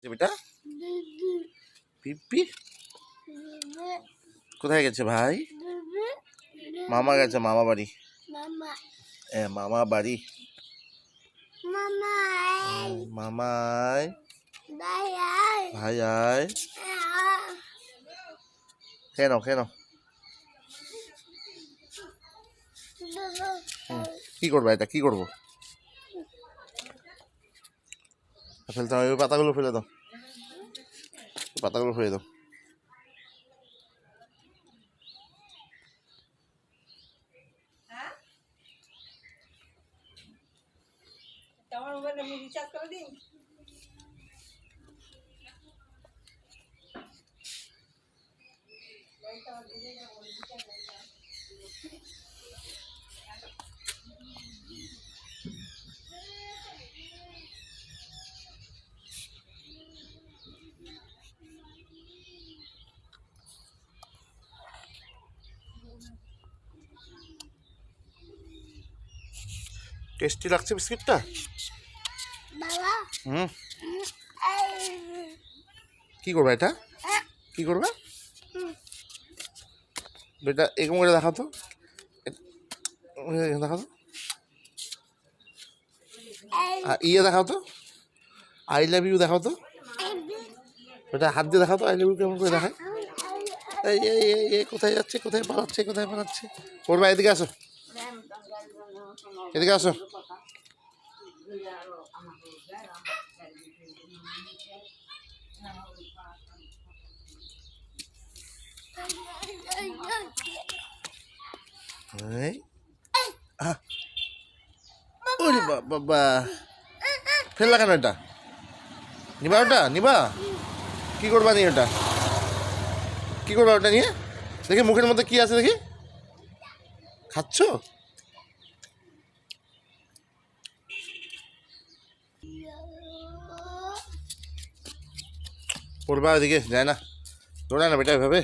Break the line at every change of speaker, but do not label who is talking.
বেটা পিপি কোথায় গেছে ভাই? মামা গেছে মামা বাড়ি। মামা বাড়ি মামাই ভাই আয় কেন কেন কি করবো এটা কি করবো? ফেলতে হবে, ওই পাতাগুলো ফেলে দাও, পাতাগুলো ফেলে দাও। টেস্টি লাগছে বিস্কিটটা। কি করবা এটা কি করবা বেটা? এরকম করে দেখাও তো, দেখাও তো, ইয়ে দেখাও তো, আই লাভ ইউ দেখাও তো বেটা, হাত দিয়ে দেখাও তো আই লাভ ইউ কেমন করে দেখায়। এই কোথায় যাচ্ছে, কোথায় পালাচ্ছে, কোথায় পালাচ্ছে? করবা, এদিকে আসো, এদিকে আসো। ওরে বাবা, ফেললা কেন এটা? নিবা ওটা, নিবা? কি করবা নিয়ে ওটা? কি করবা ওটা নিয়ে? দেখি মুখের মধ্যে কি আছে দেখি, খাচ্ছ? পড়বা ওইদিকে যায় না, দৌড়ায় না বেটা এভাবে।